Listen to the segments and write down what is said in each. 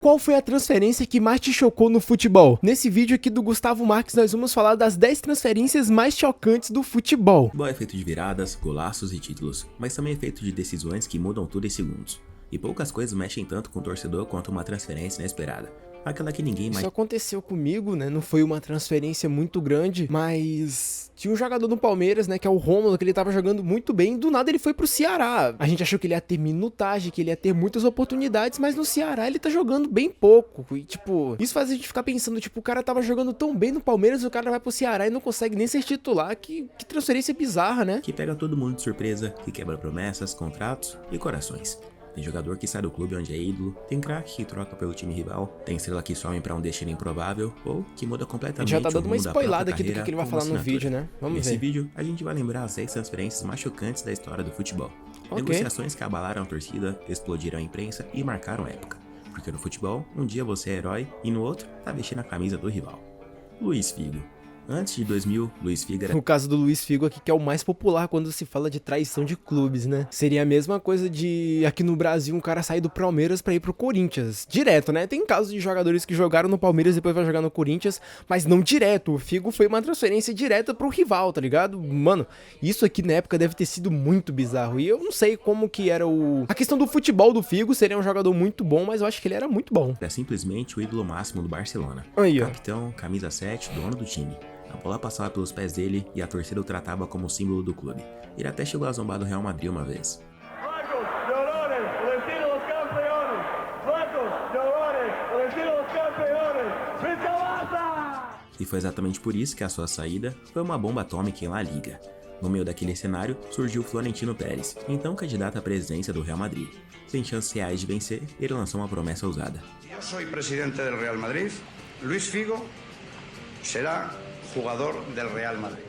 Qual foi a transferência que mais te chocou no futebol? Nesse vídeo aqui do Gustavo Marques nós vamos falar das 10 transferências mais chocantes do futebol. Futebol é feito de viradas, golaços e títulos, mas também é feito de decisões que mudam tudo em segundos. E poucas coisas mexem tanto com o torcedor quanto uma transferência inesperada. Aquela que ninguém mais... Isso aconteceu comigo, né? Não foi uma transferência muito grande, mas tinha um jogador no Palmeiras, né? Que é o Rômulo, que ele tava jogando muito bem. Do nada ele foi pro Ceará. A gente achou que ele ia ter minutagem, que ele ia ter muitas oportunidades, mas no Ceará ele tá jogando bem pouco. E tipo, isso faz a gente ficar pensando, tipo, o cara tava jogando tão bem no Palmeiras, o cara vai pro Ceará e não consegue nem ser titular. Que transferência bizarra, né? Que pega todo mundo de surpresa, que quebra promessas, contratos e corações. Tem jogador que sai do clube onde é ídolo, tem craque que troca pelo time rival, tem estrela que some pra um destino improvável, ou que muda completamente já tá dando uma o rumo da spoilada própria aqui do carreira que ele vai com falar uma no assinatura. vídeo, né? Vamos Nesse ver. vídeo, a gente vai lembrar as 10 transferências mais chocantes da história do futebol. Negociações que abalaram a torcida, explodiram a imprensa e marcaram a época. Porque no futebol, um dia você é herói e no outro, tá vestindo a camisa do rival. Luiz Figo. Antes de 2000, Luiz Figo era... O caso do Luiz Figo aqui, que é o mais popular quando se fala de traição de clubes, né? Seria a mesma coisa de, aqui no Brasil, um cara sair do Palmeiras pra ir pro Corinthians. Direto, né? Tem casos de jogadores que jogaram no Palmeiras e depois vai jogar no Corinthians, mas não direto. O Figo foi uma transferência direta pro rival, tá ligado? Mano, isso aqui na época deve ter sido muito bizarro. E eu não sei como que era a questão do futebol do Figo. Seria um jogador muito bom, mas eu acho que ele era muito bom. Era simplesmente o ídolo máximo do Barcelona. Aí, ó. Capitão, camisa 7, dono do time. A bola passava pelos pés dele e a torcida o tratava como símbolo do clube. Ele até chegou a zombar do Real Madrid uma vez. E foi exatamente por isso que a sua saída foi uma bomba atômica em La Liga. No meio daquele cenário, surgiu Florentino Pérez, então candidato à presidência do Real Madrid. Sem chances reais de vencer, ele lançou uma promessa ousada. Eu sou presidente do Real Madrid, Luiz Figo será jogador do Real Madrid.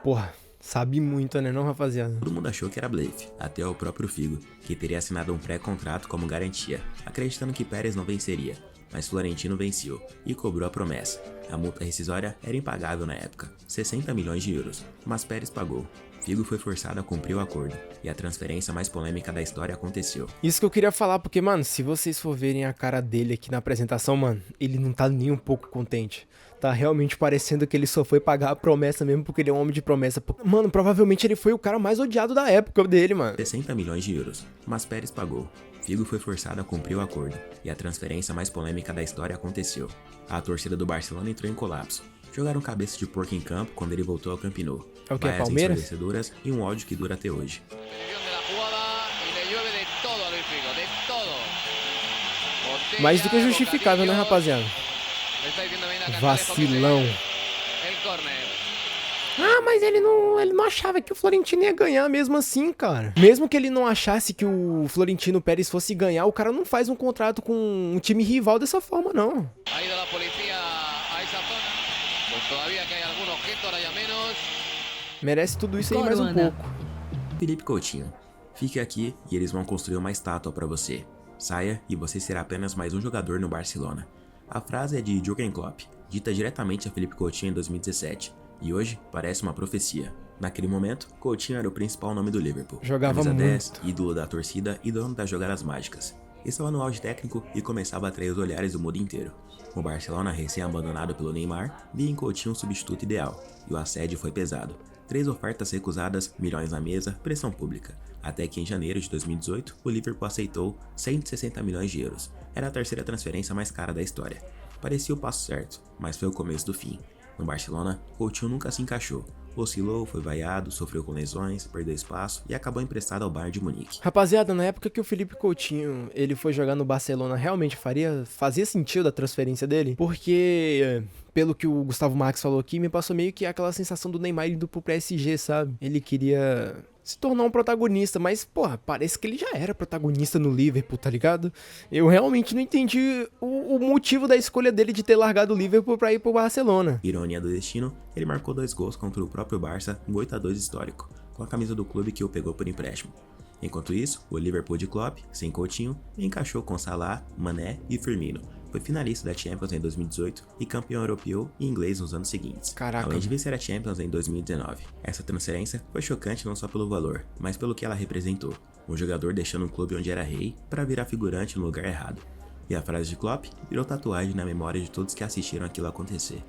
Porra, sabe muito, né não, rapaziada? Todo mundo achou que era blefe, até o próprio Figo, que teria assinado um pré-contrato como garantia, acreditando que Pérez não venceria. Mas Florentino venceu e cobrou a promessa. A multa rescisória era impagável na época, 60 milhões de euros, mas Pérez pagou. Figo foi forçado a cumprir o acordo, e a transferência mais polêmica da história aconteceu. Isso que eu queria falar, porque, mano, se vocês for verem a cara dele aqui na apresentação, mano, ele não tá nem um pouco contente. Tá realmente parecendo que ele só foi pagar a promessa mesmo porque ele é um homem de promessa. Mano, provavelmente ele foi o cara mais odiado da época dele, mano. 60 milhões de euros, mas Pérez pagou. Figo foi forçado a cumprir o acordo, e a transferência mais polêmica da história aconteceu. A torcida do Barcelona entrou em colapso. Jogaram cabeça de porco em campo quando ele voltou ao Camp Nou. É o que, Vaias Palmeiras? ensurdecedoras e um ódio que dura até hoje. Mais do que justificável, né, rapaziada? Vacilão. Ah, mas ele não achava que o Florentino ia ganhar mesmo assim, cara. Mesmo que ele não achasse que o Florentino Pérez fosse ganhar, o cara não faz um contrato com um time rival dessa forma, não. Merece tudo isso aí mais um pouco. Felipe Coutinho. Fique aqui e eles vão construir uma estátua pra você. Saia e você será apenas mais um jogador no Barcelona. A frase é de Jürgen Klopp, dita diretamente a Felipe Coutinho em 2017. E hoje parece uma profecia. Naquele momento, Coutinho era o principal nome do Liverpool. Jogava Camisa muito. 10, ídolo da torcida e dono das jogadas mágicas. Estava no auge técnico e começava a atrair os olhares do mundo inteiro. O Barcelona, recém-abandonado pelo Neymar, via em Coutinho um substituto ideal, e o assédio foi pesado. 3 ofertas recusadas, milhões na mesa, pressão pública. Até que em janeiro de 2018, o Liverpool aceitou 160 milhões de euros. Era a terceira transferência mais cara da história. Parecia o passo certo, mas foi o começo do fim. No Barcelona, Coutinho nunca se encaixou. Oscilou, foi vaiado, sofreu com lesões, perdeu espaço e acabou emprestado ao Bayern de Munique. Rapaziada, na época que o Felipe Coutinho ele foi jogar no Barcelona, realmente fazia sentido a transferência dele? Porque, pelo que o Gustavo Marques falou aqui, me passou meio que aquela sensação do Neymar indo pro PSG, sabe? Ele queria se tornar um protagonista, mas, porra, parece que ele já era protagonista no Liverpool, tá ligado? Eu realmente não entendi o motivo da escolha dele de ter largado o Liverpool pra ir pro Barcelona. Ironia do destino, ele marcou 2 gols contra o próprio Barça em 8-2 histórico, com a camisa do clube que o pegou por empréstimo. Enquanto isso, o Liverpool de Klopp, sem Coutinho, encaixou com Salah, Mané e Firmino. Foi finalista da Champions em 2018 e campeão europeu e inglês nos anos seguintes. Caraca. Além de vencer a Champions em 2019. Essa transferência foi chocante não só pelo valor, mas pelo que ela representou. Um jogador deixando um clube onde era rei para virar figurante no lugar errado. E a frase de Klopp virou tatuagem na memória de todos que assistiram aquilo acontecer.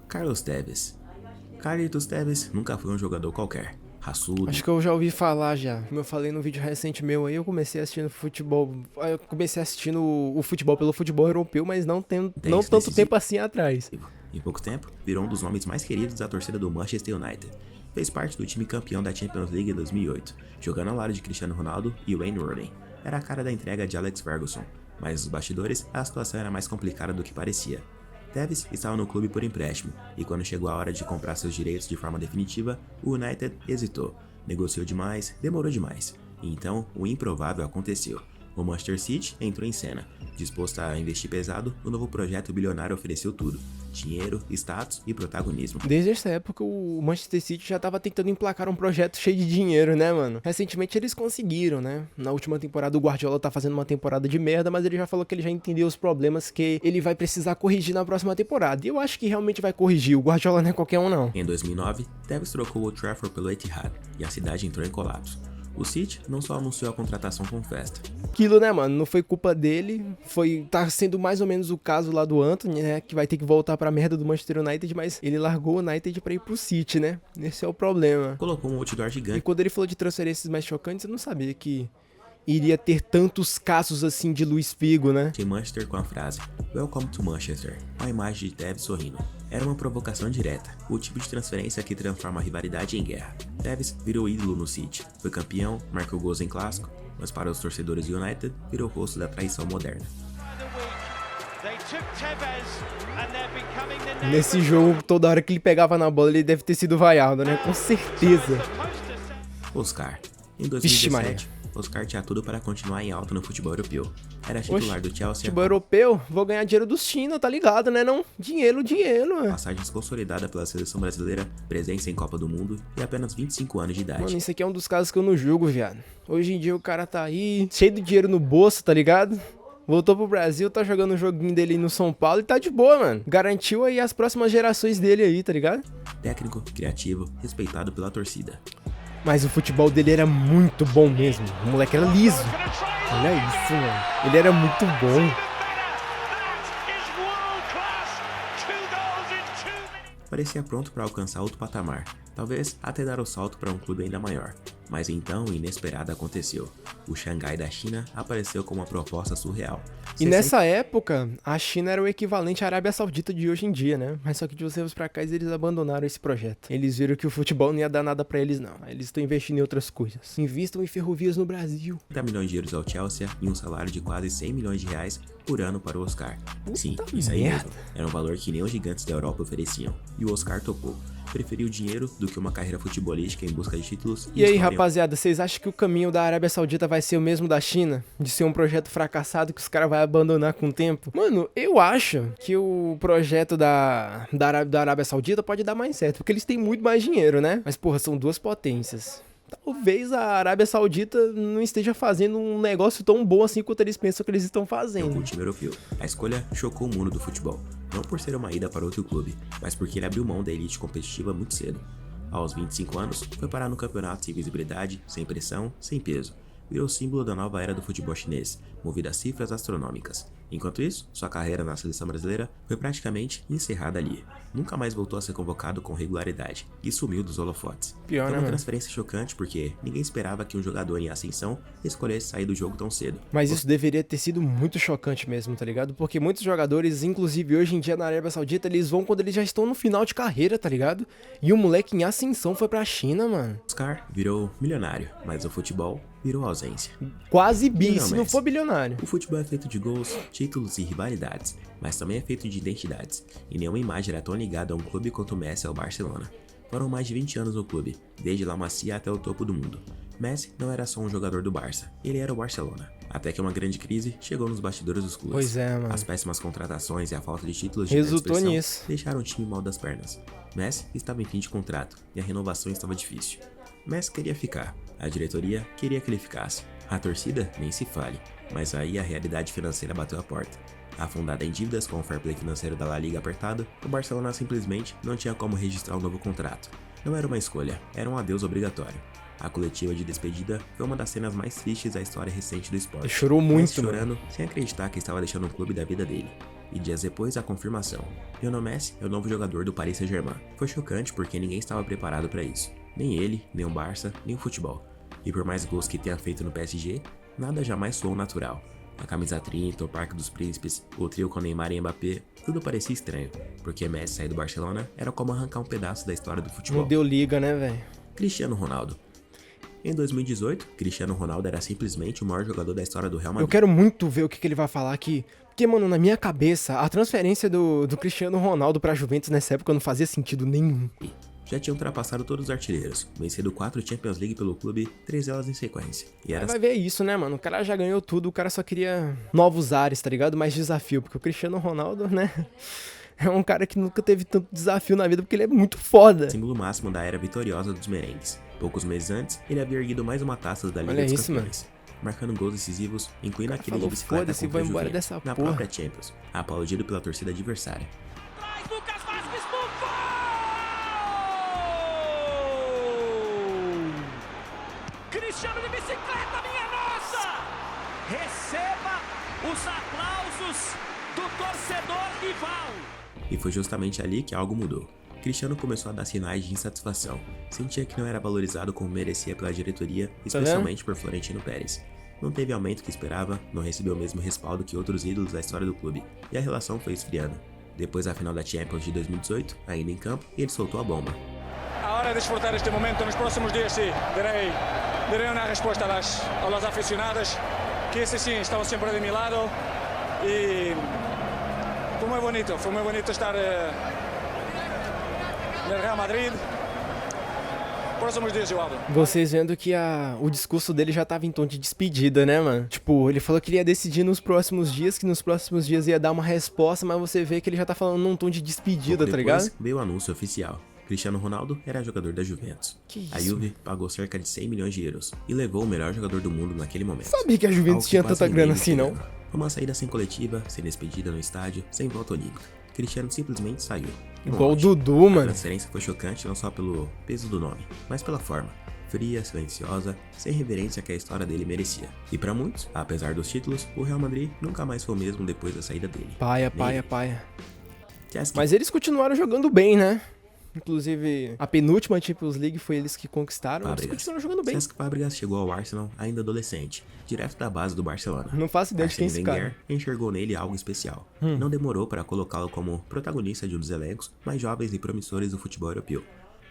Carlos Tevez. Carlitos Tevez nunca foi um jogador qualquer. Raçudo. Acho que eu já ouvi falar já. Como eu falei no vídeo recente meu aí, eu comecei assistindo futebol. Eu comecei assistindo o futebol pelo futebol europeu, mas não tanto tempo assim atrás. Em pouco tempo, virou um dos nomes mais queridos da torcida do Manchester United. Fez parte do time campeão da Champions League em 2008, jogando ao lado de Cristiano Ronaldo e Wayne Rooney. Era a cara da entrega de Alex Ferguson, mas nos bastidores a situação era mais complicada do que parecia. Tevez estava no clube por empréstimo, e quando chegou a hora de comprar seus direitos de forma definitiva, o United hesitou, negociou demais, demorou demais. E então, o improvável aconteceu. O Manchester City entrou em cena. Disposto a investir pesado, o novo projeto bilionário ofereceu tudo: dinheiro, status e protagonismo. Desde essa época, o Manchester City já tava tentando emplacar um projeto cheio de dinheiro, né, mano? Recentemente eles conseguiram, né? Na última temporada o Guardiola tá fazendo uma temporada de merda, mas ele já falou que ele já entendeu os problemas que ele vai precisar corrigir na próxima temporada. E eu acho que realmente vai corrigir. O Guardiola não é qualquer um, não. Em 2009, Tevez trocou o Trafford pelo Etihad e a cidade entrou em colapso. O City não só anunciou a contratação com festa. Aquilo, né, mano? Não foi culpa dele. Tá sendo mais ou menos o caso lá do Anthony, né? Que vai ter que voltar pra merda do Manchester United, mas ele largou o United pra ir pro City, né? Esse é o problema. Colocou um outdoor E gigante quando ele falou de transferências mais chocantes, eu não sabia que iria ter tantos casos assim de Luis Figo, né? em Manchester com a frase "Welcome to Manchester", com a imagem de Tevez sorrindo. Era uma provocação direta, o tipo de transferência que transforma a rivalidade em guerra. Tevez virou ídolo no City, foi campeão, marcou gols em clássico, mas para os torcedores do United, virou o rosto da traição moderna. Nesse jogo, toda hora que ele pegava na bola, ele deve ter sido vaiado, né? Com certeza. Oscar. Em Vixe, 2017, Oscar tinha tudo para continuar em alta no futebol europeu. Era titular do Chelsea, Futebol europeu, vou ganhar dinheiro dos China, tá ligado, né? Não, dinheiro, mano. passagens consolidada pela seleção brasileira, presença em Copa do Mundo e apenas 25 anos de idade. Mano, isso aqui é um dos casos que eu não julgo, viado. Hoje em dia o cara tá aí, cheio de dinheiro no bolso, tá ligado? Voltou pro Brasil, tá jogando o joguinho dele no São Paulo e tá de boa, mano. Garantiu aí as próximas gerações dele aí, tá ligado? Técnico, criativo, respeitado pela torcida. Mas o futebol dele era muito bom mesmo. O moleque era liso. Olha isso, mano. Ele era muito bom. Parecia pronto para alcançar outro patamar, talvez até dar o salto para um clube ainda maior. Mas então o inesperado aconteceu. O Xangai da China apareceu com uma proposta surreal. E nessa época, a China era o equivalente à Arábia Saudita de hoje em dia, né? Mas só que de uns anos pra cá eles abandonaram esse projeto. Eles viram que o futebol não ia dar nada pra eles, não. Eles estão investindo em outras coisas. Invistam em ferrovias no Brasil. 30 milhões de euros ao Chelsea e um salário de quase 100 milhões de reais por ano para o Oscar. Sim, isso aí mesmo. Era um valor que nem os gigantes da Europa ofereciam. E o Oscar topou. Preferiu o dinheiro do que uma carreira futebolística em busca de títulos. E aí, rapaziada, vocês acham que o caminho da Arábia Saudita vai ser o mesmo da China? De ser um projeto fracassado que os caras vão abandonar com o tempo? Mano, eu acho que o projeto da Arábia Saudita pode dar mais certo, porque eles têm muito mais dinheiro, né? Mas, porra, são duas potências. Talvez a Arábia Saudita não esteja fazendo um negócio tão bom assim quanto eles pensam que eles estão fazendo. O time europeu. A escolha chocou o mundo do futebol, não por ser uma ida para outro clube, mas porque ele abriu mão da elite competitiva muito cedo. Aos 25 anos, foi parar no campeonato sem visibilidade, sem pressão, sem peso. Virou símbolo da nova era do futebol chinês, movido a cifras astronômicas. Enquanto isso, sua carreira na seleção brasileira foi praticamente encerrada ali. Nunca mais voltou a ser convocado com regularidade e sumiu dos holofotes. Pior, Foi né, uma mano? transferência chocante porque ninguém esperava que um jogador em ascensão escolhesse sair do jogo tão cedo. Mas isso deveria ter sido muito chocante mesmo, tá ligado? Porque muitos jogadores, inclusive hoje em dia na Arábia Saudita, eles vão quando eles já estão no final de carreira, tá ligado? E o moleque em ascensão foi pra China, mano. Oscar virou milionário, mas o futebol virou ausência. Quase bi, Não, se não Messi. for bilionário. O futebol é feito de gols, títulos e rivalidades, mas também é feito de identidades, e nenhuma imagem era tão ligada a um clube quanto o Messi ao Barcelona. Foram mais de 20 anos no clube, desde La Masia até o topo do mundo. Messi não era só um jogador do Barça, ele era o Barcelona. Até que uma grande crise chegou nos bastidores dos clubes. Pois é, mano. As péssimas contratações e a falta de títulos de Resultou expressão nisso. deixaram o time mal das pernas. Messi estava em fim de contrato, e a renovação estava difícil. Messi queria ficar, a diretoria queria que ele ficasse. A torcida nem se fale, mas aí a realidade financeira bateu a porta. Afundada em dívidas com o fair play financeiro da La Liga apertado, o Barcelona simplesmente não tinha como registrar um novo contrato. Não era uma escolha, era um adeus obrigatório. A coletiva de despedida foi uma das cenas mais tristes da história recente do esporte. Ele chorou Messi muito, mano. chorando, sem acreditar que estava deixando o clube da vida dele. E dias depois, a confirmação. Lionel Messi é o novo jogador do Paris Saint-Germain. Foi chocante porque ninguém estava preparado para isso. Nem ele, nem o Barça, nem o futebol. E por mais gols que tenha feito no PSG, nada jamais soou natural. A camisa 30, o Parque dos Príncipes, o trio com Neymar e Mbappé, tudo parecia estranho, porque Messi sair do Barcelona era como arrancar um pedaço da história do futebol. Não deu liga, né, velho? Cristiano Ronaldo. Em 2018, Cristiano Ronaldo era simplesmente o maior jogador da história do Real Madrid. Eu quero muito ver o que ele vai falar aqui. Porque, mano, na minha cabeça, a transferência do Cristiano Ronaldo pra Juventus nessa época não fazia sentido nenhum. Já tinha ultrapassado todos os artilheiros, vencendo 4 Champions League pelo clube, 3 delas em sequência. E era Vai ver isso, né, mano? O cara já ganhou tudo, o cara só queria novos ares, tá ligado? Mais desafio, porque o Cristiano Ronaldo, né, é um cara que nunca teve tanto desafio na vida, porque ele é muito foda. símbolo máximo da era vitoriosa dos merengues. Poucos meses antes, ele havia erguido mais uma taça da Liga Olha dos isso, Campeões, marcando gols decisivos, incluindo aquele de falou, bicicleta "Foda-se, contra vou o embora Juventus, dessa na porra." própria Champions, aplaudido pela torcida adversária. Lucas Vasquez pro gol! Cristiano de bicicleta, minha nossa! Receba os aplausos do torcedor rival. E foi justamente ali que algo mudou. Cristiano começou a dar sinais de insatisfação. Sentia que não era valorizado como merecia pela diretoria, especialmente por Florentino Pérez. Não teve aumento que esperava, não recebeu o mesmo respaldo que outros ídolos da história do clube, e a relação foi esfriando. Depois da final da Champions de 2018, ainda em campo, ele soltou a bomba. Ahora disfrutar este momento, nos próximos días sí, daré una respuesta a los aficionados, que ese sí, estaban siempre de mi lado, y fue muy bonito estar no Real Madrid. Próximos dias eu hablo. Vocês vendo que o discurso dele já tava em tom de despedida, né, mano? Tipo, ele falou que ele ia decidir nos próximos dias, que nos próximos dias ia dar uma resposta, mas você vê que ele já tá falando num tom de despedida, Pouco tá depois, ligado? veio o anúncio oficial. Cristiano Ronaldo era jogador da Juventus. Que A isso, Juve pagou cerca de 100 milhões de euros e levou o melhor jogador do mundo naquele momento. Sabia que a Algo Juventus que tinha quase tanta grana ninguém assim, não? esperava. Uma saída sem coletiva, sem despedida no estádio, sem volta olímpica. Cristiano simplesmente saiu. Igual o Lógico, Dudu, A mano. transferência foi chocante não só pelo peso do nome, mas pela forma. Fria, silenciosa, sem reverência que a história dele merecia. E pra muitos, apesar dos títulos, o Real Madrid nunca mais foi o mesmo depois da saída dele. Paia, Nem paia, ele. paia. Cesc Mas eles continuaram jogando bem, né? Inclusive, a penúltima Champions League foi eles que conquistaram, mas eles Fábricas. continuaram jogando bem. Cesc Fábricas chegou ao Arsenal ainda adolescente, direto da base do Barcelona. Não faço ideia de quem é Arsène esse cara. Wenger enxergou nele algo especial. Não demorou para colocá-lo como protagonista de um dos elencos mais jovens e promissores do futebol europeu.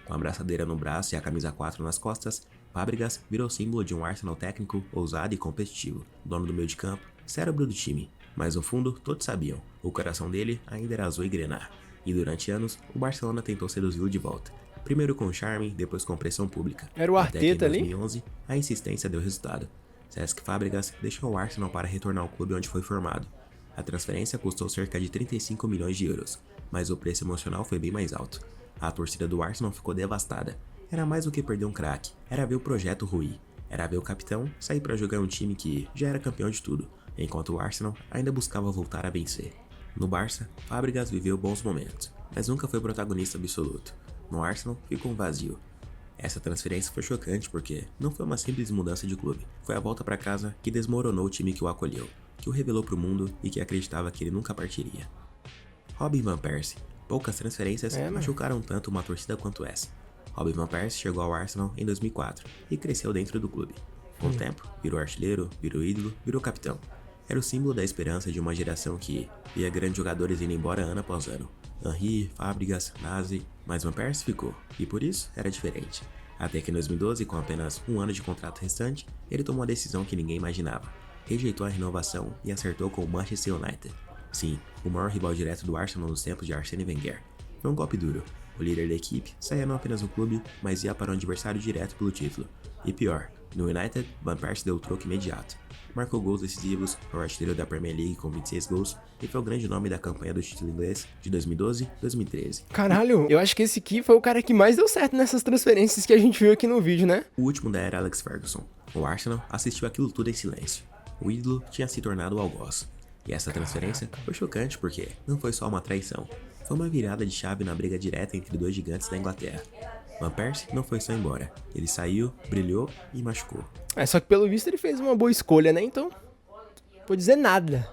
Com a braçadeira no braço e a camisa 4 nas costas, Fábricas virou símbolo de um Arsenal técnico, ousado e competitivo, dono do meio de campo, cérebro do time. Mas no fundo, todos sabiam, o coração dele ainda era azul e grená. E durante anos, o Barcelona tentou seduzi-lo de volta. Primeiro com charme, depois com pressão pública. Era o Até que em Arteta ali? 2011, a insistência deu resultado. Cesc Fábricas deixou o Arsenal para retornar ao clube onde foi formado. A transferência custou cerca de 35 milhões de euros, mas o preço emocional foi bem mais alto. A torcida do Arsenal ficou devastada. Era mais do que perder um craque, era ver o projeto ruir. Era ver o capitão sair para jogar um time que já era campeão de tudo, enquanto o Arsenal ainda buscava voltar a vencer. No Barça, Fábricas viveu bons momentos, mas nunca foi protagonista absoluto. No Arsenal, ficou um vazio. Essa transferência foi chocante porque não foi uma simples mudança de clube. Foi a volta para casa que desmoronou o time que o acolheu, que o revelou para o mundo e que acreditava que ele nunca partiria. Robin Van Persie. Poucas transferências machucaram tanto uma torcida quanto essa. Robin Van Persie chegou ao Arsenal em 2004 e cresceu dentro do clube. Com o tempo, virou artilheiro, virou ídolo, virou capitão. Era o símbolo da esperança de uma geração que via grandes jogadores indo embora ano após ano. Henry, Fábricas, Nazi, mas Van Persie ficou, e por isso era diferente. Até que em 2012, com apenas um ano de contrato restante, ele tomou a decisão que ninguém imaginava. Rejeitou a renovação e acertou com o Manchester United. Sim, o maior rival direto do Arsenal nos tempos de Arsène Wenger. Foi um golpe duro. O líder da equipe saía não apenas no clube, mas ia para um adversário direto pelo título. E pior, no United, Van Persie deu o troco imediato. Marcou gols decisivos, foi o artilheiro da Premier League com 26 gols e foi o grande nome da campanha do título inglês de 2012-2013. Caralho, eu acho que esse aqui foi o cara que mais deu certo nessas transferências que a gente viu aqui no vídeo, né? O último da era Alex Ferguson. O Arsenal assistiu aquilo tudo em silêncio. O ídolo tinha se tornado o algoz. E essa transferência foi chocante porque não foi só uma traição. Foi uma virada de chave na briga direta entre dois gigantes da Inglaterra. Van Persie não foi só embora. Ele saiu, brilhou e machucou. Só que pelo visto ele fez uma boa escolha, né? Então, não vou dizer nada.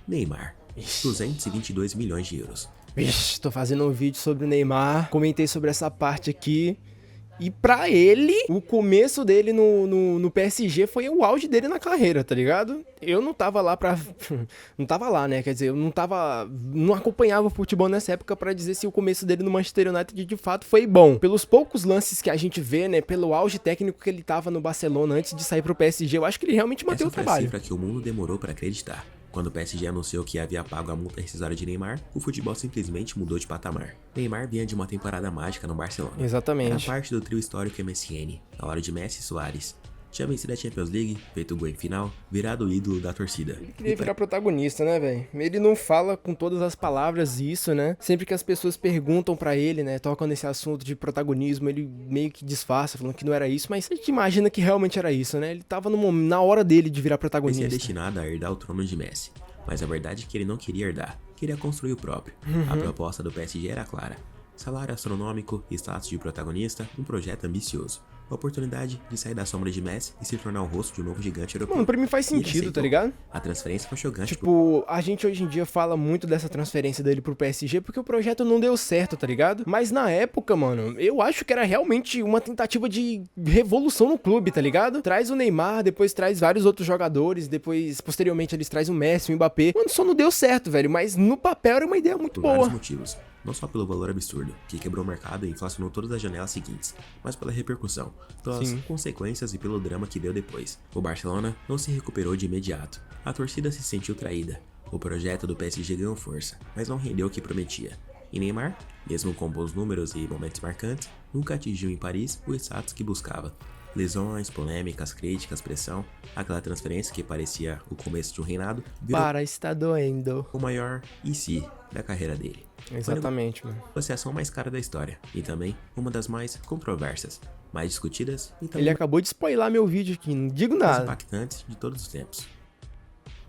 Neymar, 222 milhões de euros. Vixe, tô fazendo um vídeo sobre o Neymar, comentei sobre essa parte aqui. E pra ele, o começo dele no PSG foi o auge dele na carreira, tá ligado? Eu não tava lá não tava lá, né? Quer dizer, eu não acompanhava o futebol nessa época pra dizer se o começo dele no Manchester United de fato foi bom. Pelos poucos lances que a gente vê, né? Pelo auge técnico que ele tava no Barcelona antes de sair pro PSG, eu acho que ele realmente manteve o trabalho. Essa foi a cifra que o mundo demorou pra acreditar. Quando o PSG anunciou que havia pago a multa rescisória de Neymar, o futebol simplesmente mudou de patamar. Neymar vinha de uma temporada mágica no Barcelona. Exatamente. Era parte do trio histórico MSN, ao lado de Messi e Suárez. Tinha vencido a Champions League, feito gol em final, virado o ídolo da torcida. Ele queria virar protagonista, né, velho? Ele não fala com todas as palavras isso, né? Sempre que as pessoas perguntam pra ele, né, tocam nesse assunto de protagonismo, ele meio que disfarça, falando que não era isso, mas a gente imagina que realmente era isso, né? Ele tava na hora dele de virar protagonista. Messi é destinado a herdar o trono de Messi, mas a verdade é que ele não queria herdar, queria construir o próprio. A proposta do PSG era clara. Salário astronômico, status de protagonista, um projeto ambicioso. A oportunidade de sair da sombra de Messi e se tornar o rosto de um novo gigante europeu. Mano, pra mim faz sentido, tá ligado? A transferência foi chocante. Tipo, a gente hoje em dia fala muito dessa transferência dele pro PSG porque o projeto não deu certo, tá ligado? Mas na época, mano, eu acho que era realmente uma tentativa de revolução no clube, tá ligado? Traz o Neymar, depois traz vários outros jogadores, depois, posteriormente, eles trazem o Messi, o Mbappé. Mano, só não deu certo, velho, mas no papel era uma ideia muito boa. Por vários motivos. Não só pelo valor absurdo, que quebrou o mercado e inflacionou todas as janelas seguintes, mas pela repercussão, pelas consequências e pelo drama que deu depois. O Barcelona não se recuperou de imediato. A torcida se sentiu traída. O projeto do PSG ganhou força, mas não rendeu o que prometia. E Neymar, mesmo com bons números e momentos marcantes, nunca atingiu em Paris o status que buscava. Lesões, polêmicas, críticas, pressão, aquela transferência que parecia o começo de um reinado, virou está doendo. o maior e se da carreira dele. Exatamente, mano. A negociação mais cara da história e também uma das mais controversas, mais discutidas e também Ele acabou de spoiler meu vídeo aqui, não digo mais nada. impactantes de todos os tempos.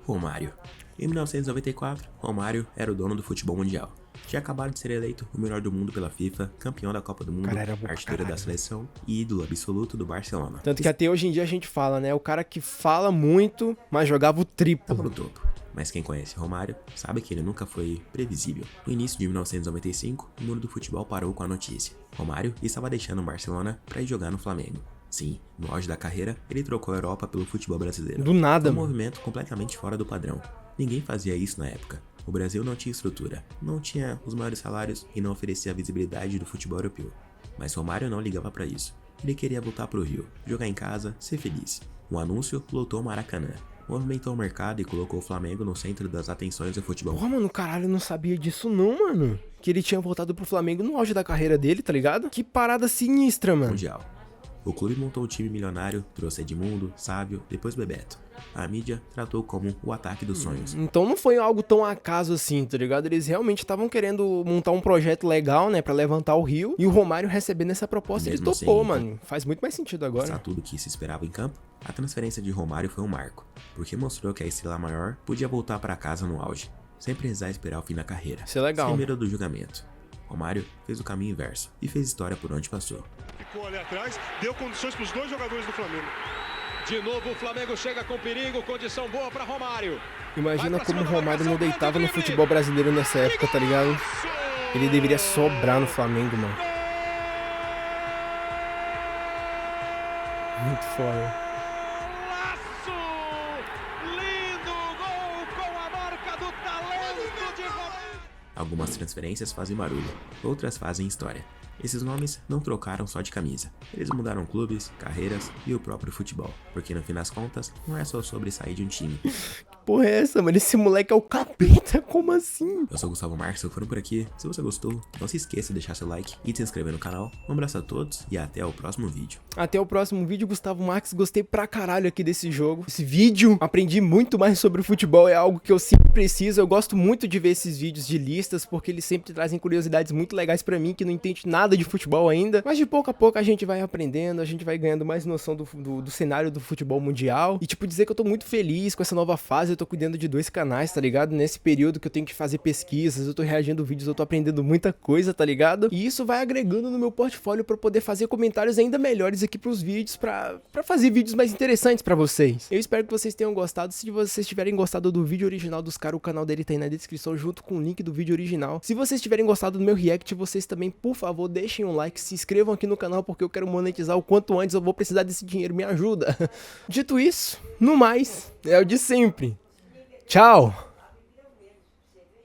Romário. Em 1994, Romário era o dono do futebol mundial. Tinha acabado de ser eleito o melhor do mundo pela FIFA, campeão da Copa do Mundo, Cara, era bom pra artilheiro da caralho. seleção e ídolo absoluto do Barcelona. Tanto que até hoje em dia a gente fala, né? O cara que fala muito, mas jogava o Estava triplo. no topo. Mas quem conhece Romário sabe que ele nunca foi previsível. No início de 1995, o mundo do futebol parou com a notícia. Romário estava deixando o Barcelona para ir jogar no Flamengo. Sim, no auge da carreira, ele trocou a Europa pelo futebol brasileiro. Do nada, Foi um mano. movimento completamente fora do padrão. Ninguém fazia isso na época. O Brasil não tinha estrutura, não tinha os maiores salários e não oferecia a visibilidade do futebol europeu. Mas Romário não ligava para isso. Ele queria voltar pro Rio, jogar em casa, ser feliz. Um anúncio lotou o Maracanã. Movimentou o mercado e colocou o Flamengo no centro das atenções do futebol Porra, mano, caralho, eu não sabia disso não, mano. Que ele tinha voltado pro Flamengo no auge da carreira dele, tá ligado? Que parada sinistra, mano. mundial. O clube montou um time milionário, trouxe Edmundo, Sávio, depois Bebeto. A mídia tratou como o ataque dos sonhos. Então não foi algo tão acaso assim, tá ligado? Eles realmente estavam querendo montar um projeto legal, né, pra levantar o Rio. E o Romário recebendo essa proposta, ele Mesmo topou, sem mano. Faz muito mais sentido agora. Mostrar tudo o que se esperava em campo, a transferência de Romário foi um marco, porque mostrou que a estrela maior podia voltar para casa no auge, sem precisar esperar o fim da carreira, Isso é legal. sem medo do julgamento. Romário fez o caminho inverso e fez história por onde passou. Ficou ali atrás, deu condições para os dois jogadores do Flamengo. De novo o Flamengo chega com perigo, condição boa para Romário. Imagina como o Romário não deitava no futebol brasileiro nessa época, tá ligado? Ele deveria sobrar no Flamengo, mano. Muito foda. Laço! Lindo gol com a marca do talento de Romário. Algumas transferências fazem barulho, outras fazem história. Esses nomes não trocaram só de camisa, eles mudaram clubes, carreiras e o próprio futebol, porque no fim das contas, não é só sobre sair de um time. Porra é essa, mano? Esse moleque é o capeta, como assim? Eu sou o Gustavo Marques, se eu for por aqui, se você gostou, não se esqueça de deixar seu like e de se inscrever no canal. Um abraço a todos e até o próximo vídeo. Até o próximo vídeo, Gustavo Marques. Gostei pra caralho aqui desse jogo. Esse vídeo, aprendi muito mais sobre o futebol, é algo que eu sempre preciso. Eu gosto muito de ver esses vídeos de listas, porque eles sempre trazem curiosidades muito legais pra mim, que não entende nada nada de futebol ainda, mas de pouco a pouco a gente vai aprendendo, a gente vai ganhando mais noção do cenário do futebol mundial. E tipo, dizer que eu tô muito feliz com essa nova fase, eu tô cuidando de 2 canais, tá ligado? Nesse período que eu tenho que fazer pesquisas, eu tô reagindo vídeos, eu tô aprendendo muita coisa, tá ligado? E isso vai agregando no meu portfólio pra poder fazer comentários ainda melhores aqui pros vídeos, pra fazer vídeos mais interessantes pra vocês. Eu espero que vocês tenham gostado. Se vocês tiverem gostado do vídeo original dos caras, o canal dele tá aí na descrição junto com o link do vídeo original. Se vocês tiverem gostado do meu react, vocês também, por favor, deixem um like, se inscrevam aqui no canal porque eu quero monetizar o quanto antes, eu vou precisar desse dinheiro, me ajuda. Dito isso, no mais, é o de sempre. Tchau!